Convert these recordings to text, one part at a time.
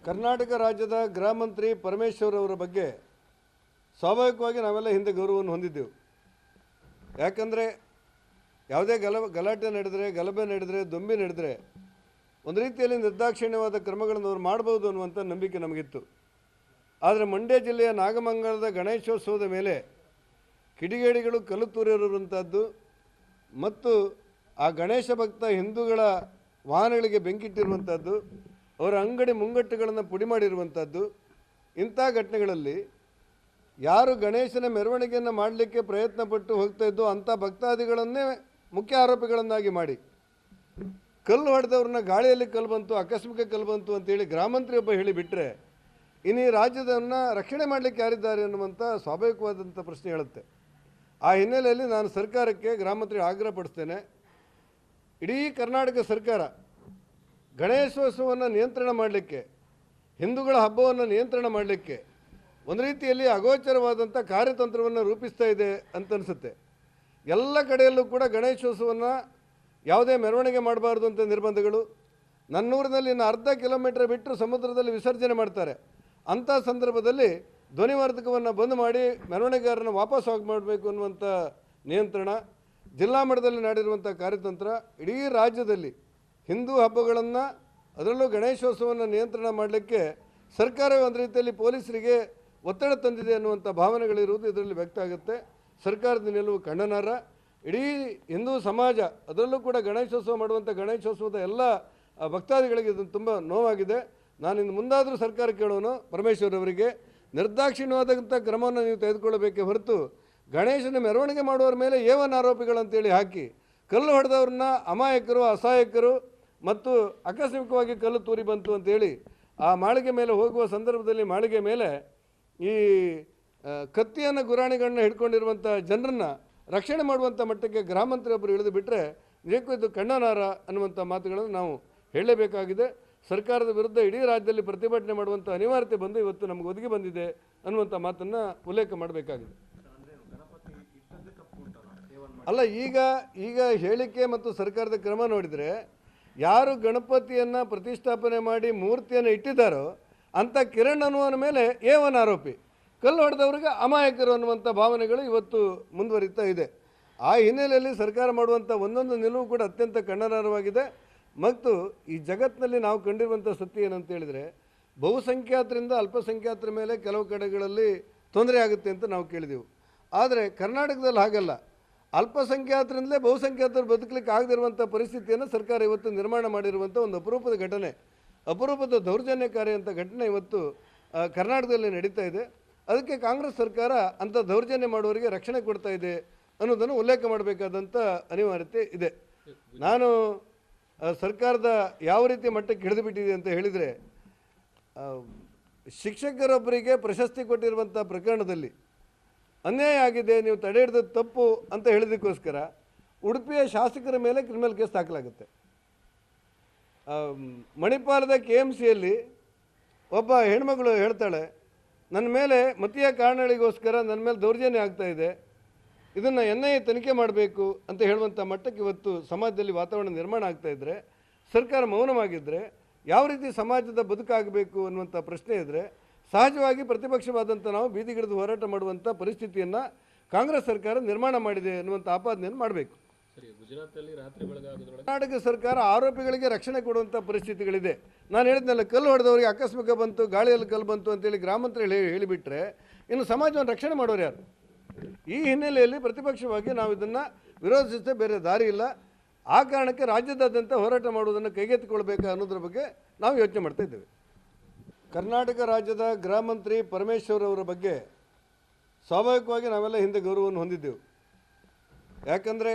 ಕರ್ನಾಟಕ ರಾಜ್ಯದ ಗೃಹ ಮಂತ್ರಿ ಪರಮೇಶ್ವರ್ ಅವರ ಬಗ್ಗೆ ಸ್ವಾಭಾವಿಕವಾಗಿ ನಾವೆಲ್ಲ ಹಿಂದೆ ಗೌರವವನ್ನು ಹೊಂದಿದ್ದೆವು. ಯಾಕಂದರೆ ಯಾವುದೇ ಗಲಾಟೆ ನಡೆದರೆ, ಗಲಭೆ ನಡೆದರೆ, ದೊಂಬಿ ನಡೆದರೆ ಒಂದು ರೀತಿಯಲ್ಲಿ ನಿರ್ದಾಕ್ಷಿಣ್ಯವಾದ ಕ್ರಮಗಳನ್ನು ಅವರು ಮಾಡ್ಬೋದು ಅನ್ನುವಂಥ ನಂಬಿಕೆ ನಮಗಿತ್ತು. ಆದರೆ ಮಂಡ್ಯ ಜಿಲ್ಲೆಯ ನಾಗಮಂಗಲದ ಗಣೇಶೋತ್ಸವದ ಮೇಲೆ ಕಿಡಿಗೇಡಿಗಳು ಕಲ್ಲು ತೂರಿರುವಂಥದ್ದು ಮತ್ತು ಆ ಗಣೇಶ ಭಕ್ತ ಹಿಂದೂಗಳ ವಾಹನಗಳಿಗೆ ಬೆಂಕಿಟ್ಟಿರುವಂಥದ್ದು, ಅವರ ಅಂಗಡಿ ಮುಂಗಟ್ಟುಗಳನ್ನು ಪುಡಿ ಮಾಡಿರುವಂಥದ್ದು, ಇಂಥ ಘಟನೆಗಳಲ್ಲಿ ಯಾರು ಗಣೇಶನ ಮೆರವಣಿಗೆಯನ್ನು ಮಾಡಲಿಕ್ಕೆ ಪ್ರಯತ್ನಪಟ್ಟು ಹೋಗ್ತಾಯಿದ್ದೋ ಅಂಥ ಭಕ್ತಾದಿಗಳನ್ನೇ ಮುಖ್ಯ ಆರೋಪಿಗಳನ್ನಾಗಿ ಮಾಡಿ ಕಲ್ಲು ಹೊಡೆದವ್ರನ್ನ ಗಾಳಿಯಲ್ಲಿ ಕಲ್ಲು ಬಂತು, ಆಕಸ್ಮಿಕ ಕಲ್ಲು ಬಂತು ಅಂತೇಳಿ ಗ್ರಾಮಾಂತರಿ ಒಬ್ಬ ಹೇಳಿಬಿಟ್ರೆ ಇನ್ನು ಈ ರಾಜ್ಯದನ್ನು ರಕ್ಷಣೆ ಮಾಡಲಿಕ್ಕೆ ಯಾರಿದ್ದಾರೆ ಅನ್ನುವಂಥ ಸ್ವಾಭಾವಿಕವಾದಂಥ ಪ್ರಶ್ನೆ ಹೇಳುತ್ತೆ. ಆ ಹಿನ್ನೆಲೆಯಲ್ಲಿ ನಾನು ಸರ್ಕಾರಕ್ಕೆ ಗ್ರಾಮಾಂತರಿ ಆಗ್ರಹಪಡಿಸ್ತೇನೆ. ಇಡೀ ಕರ್ನಾಟಕ ಸರ್ಕಾರ ಗಣೇಶೋತ್ಸವವನ್ನು ನಿಯಂತ್ರಣ ಮಾಡಲಿಕ್ಕೆ, ಹಿಂದೂಗಳ ಹಬ್ಬವನ್ನು ನಿಯಂತ್ರಣ ಮಾಡಲಿಕ್ಕೆ ಒಂದು ರೀತಿಯಲ್ಲಿ ಅಗೋಚರವಾದಂಥ ಕಾರ್ಯತಂತ್ರವನ್ನು ರೂಪಿಸ್ತಾ ಇದೆ ಅಂತ ಅನಿಸುತ್ತೆ. ಎಲ್ಲ ಕಡೆಯಲ್ಲೂ ಕೂಡ ಗಣೇಶೋತ್ಸವವನ್ನು ಯಾವುದೇ ಮೆರವಣಿಗೆ ಮಾಡಬಾರ್ದು ಅಂತ ನಿರ್ಬಂಧಗಳು. ನನ್ನೂರಿನಲ್ಲಿ ಇನ್ನು ಅರ್ಧ ಕಿಲೋಮೀಟರ್ ಬಿಟ್ಟು ಸಮುದ್ರದಲ್ಲಿ ವಿಸರ್ಜನೆ ಮಾಡ್ತಾರೆ. ಅಂಥ ಸಂದರ್ಭದಲ್ಲಿ ಧ್ವನಿವರ್ಧಕವನ್ನು ಬಂದ್ ಮಾಡಿ ಮೆರವಣಿಗೆಗಾರನ ವಾಪಸ್ ಹೋಗಿ ಮಾಡಬೇಕು ಅನ್ನುವಂಥ ನಿಯಂತ್ರಣ, ಜಿಲ್ಲಾ ಮಟ್ಟದಲ್ಲಿ ನಡೆದಿರುವಂಥ ಕಾರ್ಯತಂತ್ರ, ಇಡೀ ರಾಜ್ಯದಲ್ಲಿ ಹಿಂದೂ ಹಬ್ಬಗಳನ್ನು ಅದರಲ್ಲೂ ಗಣೇಶೋತ್ಸವವನ್ನು ನಿಯಂತ್ರಣ ಮಾಡಲಿಕ್ಕೆ ಸರ್ಕಾರವೇ ಒಂದು ರೀತಿಯಲ್ಲಿ ಪೊಲೀಸರಿಗೆ ಒತ್ತಡ ತಂದಿದೆ ಅನ್ನುವಂಥ ಭಾವನೆಗಳಿರುವುದು ಇದರಲ್ಲಿ ವ್ಯಕ್ತ ಆಗುತ್ತೆ. ಸರ್ಕಾರದ ನಿಲುವು ಖಂಡನಾರ್ಹ. ಇಡೀ ಹಿಂದೂ ಸಮಾಜ ಅದರಲ್ಲೂ ಕೂಡ ಗಣೇಶೋತ್ಸವ ಮಾಡುವಂಥ ಗಣೇಶೋತ್ಸವದ ಎಲ್ಲ ಭಕ್ತಾದಿಗಳಿಗೆ ಇದನ್ನು ತುಂಬ ನೋವಾಗಿದೆ. ನಾನು ಇನ್ನು ಮುಂದಾದರೂ ಸರ್ಕಾರ ಕೇಳೋನು ಪರಮೇಶ್ವರ್ ಅವರಿಗೆ ನಿರ್ದಾಕ್ಷಿಣ್ಯವಾದಂಥ ಕ್ರಮವನ್ನು ನೀವು ತೆಗೆದುಕೊಳ್ಳಬೇಕೇ ಹೊರತು ಗಣೇಶನ ಮೆರವಣಿಗೆ ಮಾಡುವವರ ಮೇಲೆ ಏವನ್ ಆರೋಪಿಗಳಂತೇಳಿ ಹಾಕಿ ಕಲ್ಲು ಹೊಡೆದವ್ರನ್ನ ಅಮಾಯಕರು, ಅಸಹಾಯಕರು ಮತ್ತು ಆಕಸ್ಮಿಕವಾಗಿ ಕಲ್ಲು ತೂರಿ ಬಂತು ಅಂತೇಳಿ ಆ ಮಾಳಿಗೆ ಮೇಲೆ ಹೋಗುವ ಸಂದರ್ಭದಲ್ಲಿ ಮಾಳಿಗೆ ಮೇಲೆ ಈ ಕತ್ತಿಯನ್ನು ಗುರಾಣಿಗಳನ್ನ ಹಿಡ್ಕೊಂಡಿರುವಂಥ ಜನರನ್ನು ರಕ್ಷಣೆ ಮಾಡುವಂಥ ಮಟ್ಟಕ್ಕೆ ಗ್ರಾಮಾಂತರಿ ಒಬ್ಬರು ಇಳಿದು ಬಿಟ್ಟರೆ ನಿಜಕ್ಕೂ ಇದು ಖಂಡನಾರ್ಹ ಅನ್ನುವಂಥ ಮಾತುಗಳನ್ನು ನಾವು ಹೇಳಲೇಬೇಕಾಗಿದೆ. ಸರ್ಕಾರದ ವಿರುದ್ಧ ಇಡೀ ರಾಜ್ಯದಲ್ಲಿ ಪ್ರತಿಭಟನೆ ಮಾಡುವಂಥ ಅನಿವಾರ್ಯತೆ ಬಂದು ಇವತ್ತು ನಮಗೆ ಒದಗಿ ಬಂದಿದೆ ಅನ್ನುವಂಥ ಮಾತನ್ನು ಉಲ್ಲೇಖ ಮಾಡಬೇಕಾಗಿದೆ. ಅಲ್ಲ, ಈಗ ಹೇಳಿಕೆ ಮತ್ತು ಸರ್ಕಾರದ ಕ್ರಮ ನೋಡಿದರೆ ಯಾರು ಗಣಪತಿಯನ್ನು ಪ್ರತಿಷ್ಠಾಪನೆ ಮಾಡಿ ಮೂರ್ತಿಯನ್ನು ಇಟ್ಟಿದ್ದಾರೋ ಅಂಥ ಕಿರಣ್ ಅನ್ನುವನ ಮೇಲೆ ಏವನ್ ಆರೋಪಿ, ಕಲ್ಲು ಹೊಡೆದವ್ರಿಗೆ ಅಮಾಯಕರು ಅನ್ನುವಂಥ ಭಾವನೆಗಳು ಇವತ್ತು ಮುಂದುವರಿತಾ ಇದೆ. ಆ ಹಿನ್ನೆಲೆಯಲ್ಲಿ ಸರ್ಕಾರ ಮಾಡುವಂಥ ಒಂದೊಂದು ನಿಲುವು ಕೂಡ ಅತ್ಯಂತ ಖಂಡನಾರ್ಹವಾಗಿದೆ. ಮತ್ತು ಈ ಜಗತ್ತಿನಲ್ಲಿ ನಾವು ಕಂಡಿರುವಂಥ ಸತ್ಯ ಏನಂತ ಹೇಳಿದರೆ ಬಹುಸಂಖ್ಯಾತರಿಂದ ಅಲ್ಪಸಂಖ್ಯಾತರ ಮೇಲೆ ಕೆಲವು ಕಡೆಗಳಲ್ಲಿ ತೊಂದರೆ ಆಗುತ್ತೆ ಅಂತ ನಾವು ಕೇಳಿದೆವು. ಆದರೆ ಕರ್ನಾಟಕದಲ್ಲಿ ಹಾಗಲ್ಲ. ಅಲ್ಪಸಂಖ್ಯಾತರಿಂದಲೇ ಬಹುಸಂಖ್ಯಾತರು ಬದುಕಲಿಕ್ಕೆ ಆಗದಿರುವಂಥ ಪರಿಸ್ಥಿತಿಯನ್ನು ಸರ್ಕಾರ ಇವತ್ತು ನಿರ್ಮಾಣ ಮಾಡಿರುವಂಥ ಒಂದು ಅಪರೂಪದ ಘಟನೆ, ಅಪರೂಪದ ದೌರ್ಜನ್ಯಕಾರಿ ಅಂತ ಘಟನೆ ಇವತ್ತು ಕರ್ನಾಟಕದಲ್ಲಿ ನಡೀತಾ ಇದೆ. ಅದಕ್ಕೆ ಕಾಂಗ್ರೆಸ್ ಸರ್ಕಾರ ಅಂಥ ದೌರ್ಜನ್ಯ ಮಾಡುವವರಿಗೆ ರಕ್ಷಣೆ ಕೊಡ್ತಾ ಇದೆ ಅನ್ನೋದನ್ನು ಉಲ್ಲೇಖ ಮಾಡಬೇಕಾದಂಥ ಅನಿವಾರ್ಯತೆ ಇದೆ. ನಾನು ಸರ್ಕಾರದ ಯಾವ ರೀತಿ ಮಟ್ಟಕ್ಕೆ ಹಿಡಿದುಬಿಟ್ಟಿದೆ ಅಂತ ಹೇಳಿದರೆ, ಶಿಕ್ಷಕರೊಬ್ಬರಿಗೆ ಪ್ರಶಸ್ತಿ ಕೊಟ್ಟಿರುವಂಥ ಪ್ರಕರಣದಲ್ಲಿ ಅನ್ಯಾಯ ಆಗಿದೆ, ನೀವು ತಡೆ ಹಿಡಿದ ತಪ್ಪು ಅಂತ ಹೇಳಿದಕ್ಕೋಸ್ಕರ ಉಡುಪಿಯ ಶಾಸಕರ ಮೇಲೆ ಕ್ರಿಮಿನಲ್ ಕೇಸ್ ದಾಖಲಾಗುತ್ತೆ. ಮಣಿಪಾಲದ KMCಯಲ್ಲಿ ಒಬ್ಬ ಹೆಣ್ಮಗಳು ಹೇಳ್ತಾಳೆ, ನನ್ನ ಮೇಲೆ ಮತೀಯ ಕಾರಣಗಳಿಗೋಸ್ಕರ ನನ್ನ ಮೇಲೆ ದೌರ್ಜನ್ಯ ಆಗ್ತಾಯಿದೆ, ಇದನ್ನು NIA ತನಿಖೆ ಮಾಡಬೇಕು ಅಂತ ಹೇಳುವಂಥ ಮಟ್ಟಕ್ಕೆ ಇವತ್ತು ಸಮಾಜದಲ್ಲಿ ವಾತಾವರಣ ನಿರ್ಮಾಣ ಆಗ್ತಾಯಿದ್ರೆ, ಸರ್ಕಾರ ಮೌನವಾಗಿದ್ದರೆ ಯಾವ ರೀತಿ ಸಮಾಜದ ಬದುಕಾಗಬೇಕು ಅನ್ನುವಂಥ ಪ್ರಶ್ನೆ ಇದ್ದರೆ ಸಹಜವಾಗಿ ಪ್ರತಿಪಕ್ಷವಾದಂಥ ನಾವು ಬೀದಿಗಿಡಿದು ಹೋರಾಟ ಮಾಡುವಂಥ ಪರಿಸ್ಥಿತಿಯನ್ನು ಕಾಂಗ್ರೆಸ್ ಸರ್ಕಾರ ನಿರ್ಮಾಣ ಮಾಡಿದೆ ಅನ್ನುವಂಥ ಆಪಾದನೆಯನ್ನು ಮಾಡಬೇಕು. ಕರ್ನಾಟಕ ಸರ್ಕಾರ ಆರೋಪಿಗಳಿಗೆ ರಕ್ಷಣೆ ಕೊಡುವಂಥ ಪರಿಸ್ಥಿತಿಗಳಿದೆ. ನಾನು ಹೇಳಿದ್ನಲ್ಲ, ಕಲ್ಲು ಹೊಡೆದವರಿಗೆ ಆಕಸ್ಮಿಕ ಬಂತು, ಗಾಳಿಯಲ್ಲಿ ಕಲ್ಲು ಬಂತು ಅಂತೇಳಿ ಗ್ರಾಮಾಂತರಿ ಹೇಳಿಬಿಟ್ರೆ ಇನ್ನು ಸಮಾಜವನ್ನು ರಕ್ಷಣೆ ಮಾಡೋರು ಯಾರು? ಈ ಹಿನ್ನೆಲೆಯಲ್ಲಿ ಪ್ರತಿಪಕ್ಷವಾಗಿ ನಾವು ಇದನ್ನು ವಿರೋಧಿಸದೆ ಬೇರೆ ದಾರಿ ಇಲ್ಲ. ಆ ಕಾರಣಕ್ಕೆ ರಾಜ್ಯದಾದ್ಯಂತ ಹೋರಾಟ ಮಾಡುವುದನ್ನು ಕೈಗೆತ್ತಿಕೊಳ್ಬೇಕು ಅನ್ನೋದ್ರ ಬಗ್ಗೆ ನಾವು ಯೋಚನೆ ಮಾಡ್ತಾ ಇದ್ದೇವೆ. ಕರ್ನಾಟಕ ರಾಜ್ಯದ ಗೃಹ ಮಂತ್ರಿ ಪರಮೇಶ್ವರ್ ಅವರ ಬಗ್ಗೆ ಸ್ವಾಭಾವಿಕವಾಗಿ ನಾವೆಲ್ಲ ಹಿಂದೆ ಗೌರವವನ್ನು ಹೊಂದಿದ್ದೆವು. ಯಾಕಂದರೆ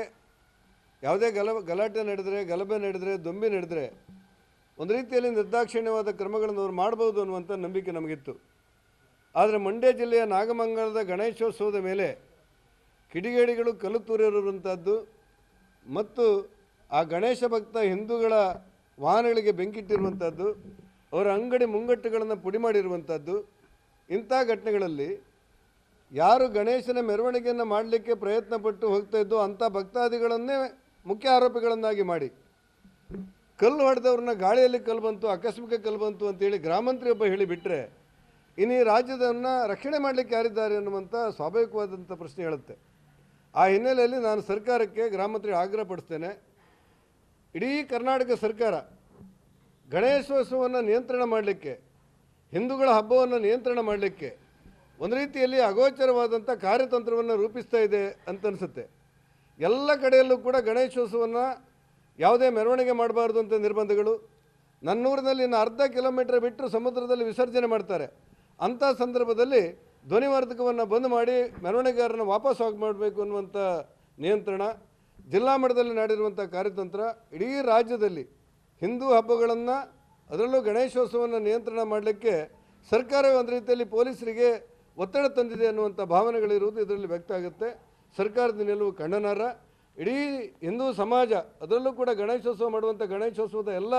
ಯಾವುದೇ ಗಲಾಟೆ ನಡೆದರೆ, ಗಲಭೆ ನಡೆದರೆ, ದೊಂಬಿ ನಡೆದರೆ ಒಂದು ರೀತಿಯಲ್ಲಿ ನಿರ್ದಾಕ್ಷಿಣ್ಯವಾದ ಕ್ರಮಗಳನ್ನು ಅವರು ಮಾಡ್ಬೋದು ಅನ್ನುವಂಥ ನಂಬಿಕೆ ನಮಗಿತ್ತು. ಆದರೆ ಮಂಡ್ಯ ಜಿಲ್ಲೆಯ ನಾಗಮಂಗಲದ ಗಣೇಶೋತ್ಸವದ ಮೇಲೆ ಕಿಡಿಗೇಡಿಗಳು ಕಲ್ಲು ತೂರಿರುವಂಥದ್ದು ಮತ್ತು ಆ ಗಣೇಶ ಭಕ್ತ ಹಿಂದೂಗಳ ವಾಹನಗಳಿಗೆ ಬೆಂಕಿಟ್ಟಿರುವಂಥದ್ದು, ಅವರ ಅಂಗಡಿ ಮುಂಗಟ್ಟುಗಳನ್ನು ಪುಡಿ ಮಾಡಿರುವಂಥದ್ದು, ಇಂಥ ಘಟನೆಗಳಲ್ಲಿ ಯಾರು ಗಣೇಶನ ಮೆರವಣಿಗೆಯನ್ನು ಮಾಡಲಿಕ್ಕೆ ಪ್ರಯತ್ನಪಟ್ಟು ಹೋಗ್ತಾಯಿದ್ದೋ ಅಂಥ ಭಕ್ತಾದಿಗಳನ್ನೇ ಮುಖ್ಯ ಆರೋಪಿಗಳನ್ನಾಗಿ ಮಾಡಿ ಕಲ್ಲು ಹೊಡೆದವ್ರನ್ನ ಗಾಳಿಯಲ್ಲಿ ಕಲ್ಲು ಬಂತು, ಆಕಸ್ಮಿಕ ಕಲ್ಲು ಬಂತು ಅಂತೇಳಿ ಗ್ರಾಮಂತ್ರಿ ಒಬ್ಬ ಹೇಳಿಬಿಟ್ರೆ ಇನ್ನು ಈ ರಾಜ್ಯದನ್ನು ರಕ್ಷಣೆ ಮಾಡಲಿಕ್ಕೆ ಯಾರಿದ್ದಾರೆ ಅನ್ನುವಂಥ ಸ್ವಾಭಾವಿಕವಾದಂಥ ಪ್ರಶ್ನೆ ಹೇಳುತ್ತೆ. ಆ ಹಿನ್ನೆಲೆಯಲ್ಲಿ ನಾನು ಸರ್ಕಾರಕ್ಕೆ ಗ್ರಾಮಂತ್ರಿ ಆಗ್ರಹ ಪಡಿಸ್ತೇನೆ. ಇಡೀ ಕರ್ನಾಟಕ ಸರ್ಕಾರ ಗಣೇಶೋತ್ಸವವನ್ನು ನಿಯಂತ್ರಣ ಮಾಡಲಿಕ್ಕೆ, ಹಿಂದೂಗಳ ಹಬ್ಬವನ್ನು ನಿಯಂತ್ರಣ ಮಾಡಲಿಕ್ಕೆ ಒಂದು ರೀತಿಯಲ್ಲಿ ಅಗೋಚರವಾದಂಥ ಕಾರ್ಯತಂತ್ರವನ್ನು ರೂಪಿಸ್ತಾ ಇದೆ ಅಂತ ಅನಿಸುತ್ತೆ. ಎಲ್ಲ ಕಡೆಯಲ್ಲೂ ಕೂಡ ಗಣೇಶೋತ್ಸವವನ್ನು ಯಾವುದೇ ಮೆರವಣಿಗೆ ಮಾಡಬಾರ್ದು ಅಂತ ನಿರ್ಬಂಧಗಳು, ನನ್ನೂರಿನಲ್ಲಿ ಇನ್ನು ಅರ್ಧ ಕಿಲೋಮೀಟರ್ ಬಿಟ್ಟು ಸಮುದ್ರದಲ್ಲಿ ವಿಸರ್ಜನೆ ಮಾಡ್ತಾರೆ. ಅಂಥ ಸಂದರ್ಭದಲ್ಲಿ ಧ್ವನಿವರ್ಧಕವನ್ನು ಬಂದ್ ಮಾಡಿ ಮೆರವಣಿಗೆಗಾರನ ವಾಪಸ್ ಮಾಡಬೇಕು ಅನ್ನುವಂಥ ನಿಯಂತ್ರಣ, ಜಿಲ್ಲಾ ಮಟ್ಟದಲ್ಲಿ ನಡೆದಿರುವಂಥ ಕಾರ್ಯತಂತ್ರ, ಇಡೀ ರಾಜ್ಯದಲ್ಲಿ ಹಿಂದೂ ಹಬ್ಬಗಳನ್ನು ಅದರಲ್ಲೂ ಗಣೇಶೋತ್ಸವವನ್ನು ನಿಯಂತ್ರಣ ಮಾಡಲಿಕ್ಕೆ ಸರ್ಕಾರವೇ ಒಂದು ರೀತಿಯಲ್ಲಿ ಪೊಲೀಸರಿಗೆ ಒತ್ತಡ ತಂದಿದೆ ಅನ್ನುವಂಥ ಭಾವನೆಗಳಿರುವುದು ಇದರಲ್ಲಿ ವ್ಯಕ್ತ ಆಗುತ್ತೆ. ಸರ್ಕಾರದ ನಿಲುವು ಖಂಡನಾರ್ಹ. ಇಡೀ ಹಿಂದೂ ಸಮಾಜ ಅದರಲ್ಲೂ ಕೂಡ ಗಣೇಶೋತ್ಸವ ಮಾಡುವಂಥ ಗಣೇಶೋತ್ಸವದ ಎಲ್ಲ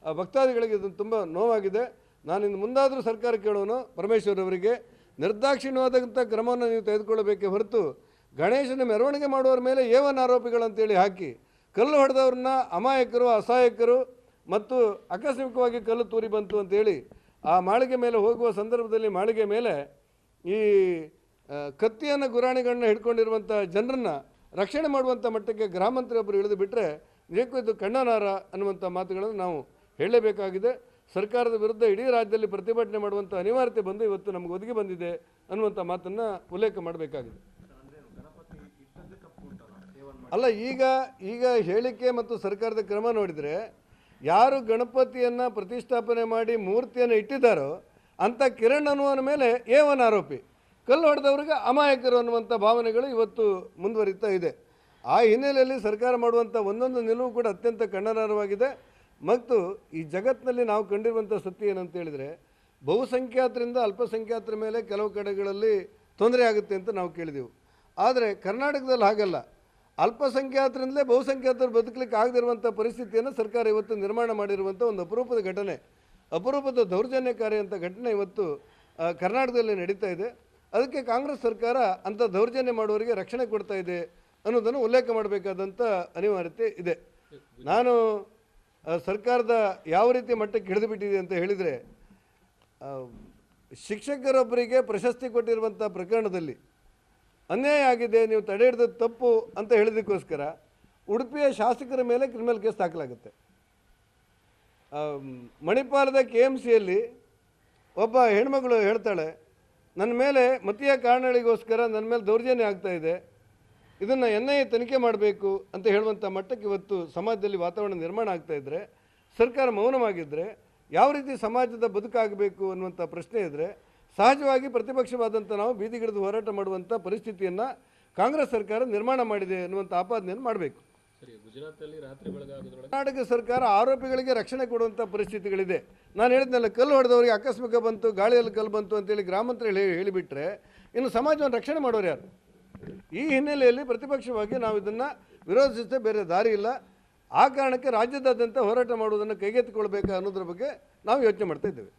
ಭಕ್ತಾದಿಗಳಿಗೆ ಇದನ್ನು ತುಂಬ ನೋವಾಗಿದೆ. ನಾನು ಇನ್ನು ಮುಂದಾದರೂ ಸರ್ಕಾರ ಕೇಳೋನು ಪರಮೇಶ್ವರ್ ಅವರಿಗೆ ನಿರ್ದಾಕ್ಷಿಣ್ಯವಾದಂಥ ಕ್ರಮವನ್ನು ನೀವು ತೆಗೆದುಕೊಳ್ಳಬೇಕೇ ಹೊರತು ಗಣೇಶನ ಮೆರವಣಿಗೆ ಮಾಡುವವರ ಮೇಲೆ ಏವನ್ ಆರೋಪಿಗಳಂತೇಳಿ ಹಾಕಿ ಕಲ್ಲು ಹೊಡೆದವ್ರನ್ನ ಅಮಾಯಕರು, ಅಸಹಾಯಕರು ಮತ್ತು ಆಕಸ್ಮಿಕವಾಗಿ ಕಲ್ಲು ತೂರಿ ಬಂತು ಅಂತೇಳಿ ಆ ಮಾಳಿಗೆ ಮೇಲೆ ಹೋಗುವ ಸಂದರ್ಭದಲ್ಲಿ ಮಾಳಿಗೆ ಮೇಲೆ ಈ ಕತ್ತಿಯನ್ನು ಗುರಾಣಿಗಳನ್ನ ಹಿಡ್ಕೊಂಡಿರುವಂಥ ಜನರನ್ನು ರಕ್ಷಣೆ ಮಾಡುವಂಥ ಮಟ್ಟಕ್ಕೆ ಗ್ರಾಮಾಂತರ ಒಬ್ಬರು ಇಳಿದು ಬಿಟ್ಟರೆ ನಿಜಕ್ಕೂ ಇದು ಖಂಡನಾರ್ಹ ಅನ್ನುವಂಥ ಮಾತುಗಳನ್ನು ನಾವು ಹೇಳಲೇಬೇಕಾಗಿದೆ. ಸರ್ಕಾರದ ವಿರುದ್ಧ ಇಡೀ ರಾಜ್ಯದಲ್ಲಿ ಪ್ರತಿಭಟನೆ ಮಾಡುವಂಥ ಅನಿವಾರ್ಯತೆ ಬಂದು ಇವತ್ತು ನಮಗೆ ಒದಗಿ ಬಂದಿದೆ ಅನ್ನುವಂಥ ಮಾತನ್ನು ಉಲ್ಲೇಖ ಮಾಡಬೇಕಾಗಿದೆ. ಅಲ್ಲ, ಈಗ ಹೇಳಿಕೆ ಮತ್ತು ಸರ್ಕಾರದ ಕ್ರಮ ನೋಡಿದರೆ ಯಾರು ಗಣಪತಿಯನ್ನು ಪ್ರತಿಷ್ಠಾಪನೆ ಮಾಡಿ ಮೂರ್ತಿಯನ್ನು ಇಟ್ಟಿದ್ದಾರೋ ಅಂಥ ಕಿರಣ್ ಅನ್ನುವನ ಮೇಲೆ ಏವನ್ ಆರೋಪಿ, ಕಲ್ಲು ಹೊಡೆದವ್ರಿಗೆ ಅಮಾಯಕರು ಅನ್ನುವಂಥ ಭಾವನೆಗಳು ಇವತ್ತು ಮುಂದುವರಿತಾ ಇದೆ. ಆ ಹಿನ್ನೆಲೆಯಲ್ಲಿ ಸರ್ಕಾರ ಮಾಡುವಂಥ ಒಂದೊಂದು ನಿಲುವು ಕೂಡ ಅತ್ಯಂತ ಖಂಡನಾರ್ಹವಾಗಿದೆ. ಮತ್ತು ಈ ಜಗತ್ತಿನಲ್ಲಿ ನಾವು ಕಂಡಿರುವಂಥ ಸತ್ಯ ಏನಂತ ಹೇಳಿದರೆ, ಬಹುಸಂಖ್ಯಾತರಿಂದ ಅಲ್ಪಸಂಖ್ಯಾತರ ಮೇಲೆ ಕೆಲವು ಕಡೆಗಳಲ್ಲಿ ತೊಂದರೆ ಆಗುತ್ತೆ ಅಂತ ನಾವು ಕೇಳಿದೆವು. ಆದರೆ ಕರ್ನಾಟಕದಲ್ಲಿ ಹಾಗಲ್ಲ. ಅಲ್ಪಸಂಖ್ಯಾತರಿಂದಲೇ ಬಹುಸಂಖ್ಯಾತರು ಬದುಕಲಿಕ್ಕೆ ಆಗದಿರುವಂಥ ಪರಿಸ್ಥಿತಿಯನ್ನು ಸರ್ಕಾರ ಇವತ್ತು ನಿರ್ಮಾಣ ಮಾಡಿರುವಂಥ ಒಂದು ಅಪರೂಪದ ಘಟನೆ, ಅಪರೂಪದ ದೌರ್ಜನ್ಯಕಾರಿ ಅಂತ ಘಟನೆ ಇವತ್ತು ಕರ್ನಾಟಕದಲ್ಲಿ ನಡೀತಾ ಇದೆ. ಅದಕ್ಕೆ ಕಾಂಗ್ರೆಸ್ ಸರ್ಕಾರ ಅಂಥ ದೌರ್ಜನ್ಯ ಮಾಡುವವರಿಗೆ ರಕ್ಷಣೆ ಕೊಡ್ತಾ ಇದೆ ಅನ್ನೋದನ್ನು ಉಲ್ಲೇಖ ಮಾಡಬೇಕಾದಂಥ ಅನಿವಾರ್ಯತೆ ಇದೆ. ನಾನು ಸರ್ಕಾರದ ಯಾವ ರೀತಿ ಮಟ್ಟಕ್ಕೆ ಹಿಡಿದು ಬಿಟ್ಟಿದೆ ಅಂತ ಹೇಳಿದರೆ, ಶಿಕ್ಷಕರೊಬ್ಬರಿಗೆ ಪ್ರಶಸ್ತಿ ಕೊಟ್ಟಿರುವಂಥ ಪ್ರಕರಣದಲ್ಲಿ ಅನ್ಯಾಯ ಆಗಿದೆ, ನೀವು ತಡೆ ಹಿಡಿದ ತಪ್ಪು ಅಂತ ಹೇಳಿದಕ್ಕೋಸ್ಕರ ಉಡುಪಿಯ ಶಾಸಕರ ಮೇಲೆ ಕ್ರಿಮಿನಲ್ ಕೇಸ್ ದಾಖಲಾಗುತ್ತೆ. ಮಣಿಪಾಲದ KMCಯಲ್ಲಿ ಒಬ್ಬ ಹೆಣ್ಮಗಳು ಹೇಳ್ತಾಳೆ, ನನ್ನ ಮೇಲೆ ಮತೀಯ ಕಾರಣಗಳಿಗೋಸ್ಕರ ನನ್ನ ಮೇಲೆ ದೌರ್ಜನ್ಯ ಆಗ್ತಾ ಇದೆ, ಇದನ್ನು NIA ತನಿಖೆ ಮಾಡಬೇಕು ಅಂತ ಹೇಳುವಂಥ ಮಟ್ಟಕ್ಕೆ ಇವತ್ತು ಸಮಾಜದಲ್ಲಿ ವಾತಾವರಣ ನಿರ್ಮಾಣ ಆಗ್ತಾ ಇದ್ದರೆ, ಸರ್ಕಾರ ಮೌನವಾಗಿದ್ದರೆ ಯಾವ ರೀತಿ ಸಮಾಜದ ಬದುಕಾಗಬೇಕು ಅನ್ನುವಂಥ ಪ್ರಶ್ನೆ ಇದ್ದರೆ ಸಹಜವಾಗಿ ಪ್ರತಿಪಕ್ಷವಾದಂಥ ನಾವು ಬೀದಿಗಿಡಿದು ಹೋರಾಟ ಮಾಡುವಂಥ ಪರಿಸ್ಥಿತಿಯನ್ನು ಕಾಂಗ್ರೆಸ್ ಸರ್ಕಾರ ನಿರ್ಮಾಣ ಮಾಡಿದೆ ಅನ್ನುವಂಥ ಆಪಾದನೆಯನ್ನು ಮಾಡಬೇಕು. ಕರ್ನಾಟಕ ಸರ್ಕಾರ ಆರೋಪಿಗಳಿಗೆ ರಕ್ಷಣೆ ಕೊಡುವಂಥ ಪರಿಸ್ಥಿತಿಗಳಿದೆ. ನಾನು ಹೇಳಿದ್ನಲ್ಲ, ಕಲ್ಲು ಹೊಡೆದವರಿಗೆ ಆಕಸ್ಮಿಕ ಬಂತು, ಗಾಳಿಯಲ್ಲಿ ಕಲ್ಲು ಬಂತು ಅಂತೇಳಿ ಗ್ರಾಮಾಂತರ ಹೇಳಿಬಿಟ್ರೆ ಇನ್ನು ಸಮಾಜವನ್ನು ರಕ್ಷಣೆ ಮಾಡೋರು ಯಾರು? ಈ ಹಿನ್ನೆಲೆಯಲ್ಲಿ ಪ್ರತಿಪಕ್ಷವಾಗಿ ನಾವು ಇದನ್ನು ವಿರೋಧಿಸದೆ ಬೇರೆ ದಾರಿ ಇಲ್ಲ. ಆ ಕಾರಣಕ್ಕೆ ರಾಜ್ಯದಾದ್ಯಂತ ಹೋರಾಟ ಮಾಡುವುದನ್ನು ಕೈಗೆತ್ತಿಕೊಳ್ಬೇಕು ಅನ್ನೋದ್ರ ಬಗ್ಗೆ ನಾವು ಯೋಚನೆ ಮಾಡ್ತಾ ಇದ್ದೇವೆ.